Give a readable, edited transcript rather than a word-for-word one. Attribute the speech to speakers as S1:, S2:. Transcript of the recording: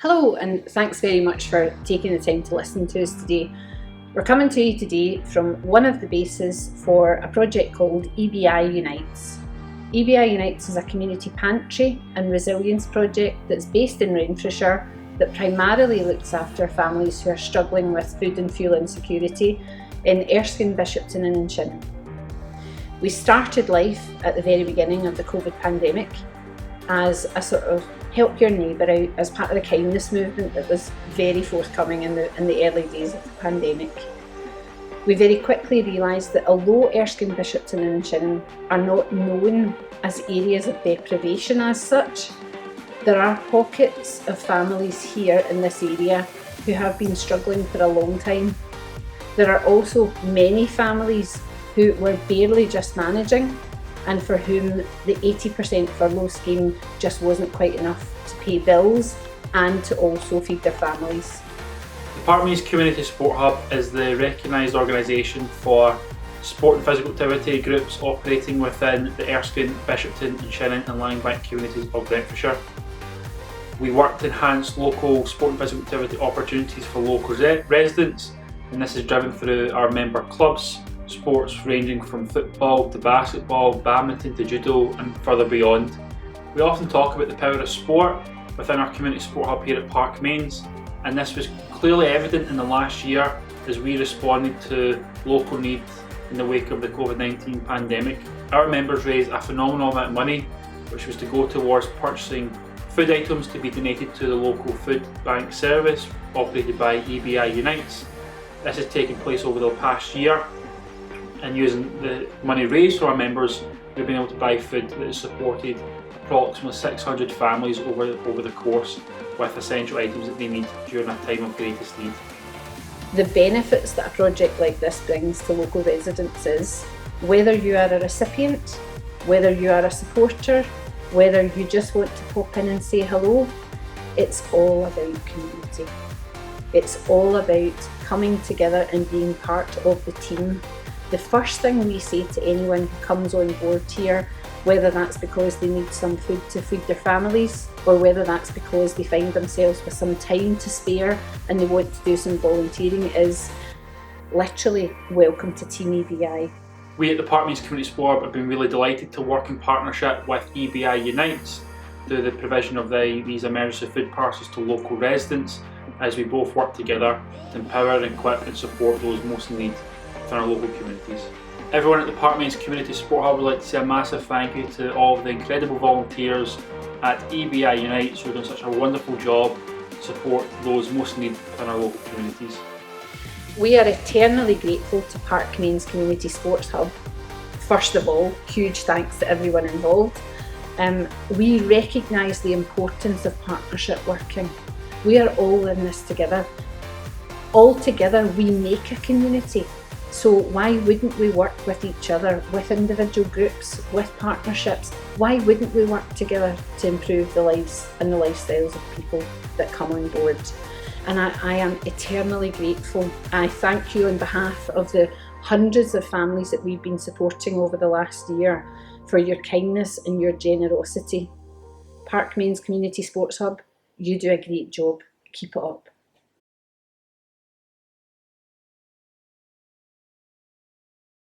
S1: Hello, and thanks very much for taking the time to listen to us today. We're coming to you today from one of the bases for a project called EBI Unites. EBI Unites is a community pantry and resilience project that's based in Renfrewshire that primarily looks after families who are struggling with food and fuel insecurity in Erskine, Bishopton and Shinnon. We started life at the very beginning of the COVID pandemic as a sort of help your neighbour out as part of the kindness movement that was very forthcoming in the early days of the pandemic. We very quickly realised that although Erskine, Bishopton and Shinnon are not known as areas of deprivation as such, there are pockets of families here in this area who have been struggling for a long time. There are also many families who were barely just managing and for whom the 80% furlough scheme just wasn't quite enough to pay bills and to also feed their families.
S2: The Parkmeads Community Sport Hub is the recognised organisation for sport and physical activity groups operating within the Erskine, Bishopton and Shinnon and Langbank communities of Renfrewshire. We work to enhance local sport and physical activity opportunities for local residents, and this is driven through our member clubs, sports ranging from football to basketball, badminton to judo and further beyond. We often talk about the power of sport within our community sport hub here at Parkmeads, and this was clearly evident in the last year as we responded to local needs in the wake of the COVID-19 pandemic. Our members raised a phenomenal amount of money, which was to go towards purchasing food items to be donated to the local Foodbank service operated by EBI Unites. This has taken place over the past year, and using the money raised from our members, we've been able to buy food that has supported approximately 600 families over the course with essential items that they need during a time of greatest need.
S1: The benefits that a project like this brings to local residents is, whether you are a recipient, whether you are a supporter, whether you just want to pop in and say hello, it's all about community. It's all about coming together and being part of the team. The first thing we say to anyone who comes on board here, whether that's because they need some food to feed their families or whether that's because they find themselves with some time to spare and they want to do some volunteering, is literally welcome to Team EBI.
S2: We at the Parkmeads Community Sport have been really delighted to work in partnership with EBI Unites through the provision of these emergency food parcels to local residents, as we both work together to empower, equip and support those most in need within our local communities. Everyone at the Parkmeads Community Sport Hub would like to say a massive thank you to all of the incredible volunteers at EBI Unites who are doing such a wonderful job to support those most in need within our local communities.
S1: We are eternally grateful to Parkmeads Community Sports Hub. First of all, huge thanks to everyone involved. We recognise the importance of partnership working. We are all in this together. All together we make a community. So why wouldn't we work with each other, with individual groups, with partnerships? Why wouldn't we work together to improve the lives and the lifestyles of people that come on board? And I am eternally grateful. I thank you on behalf of the hundreds of families that we've been supporting over the last year for your kindness and your generosity. Parkmeads Community Sports Hub, you do a great job. Keep it up.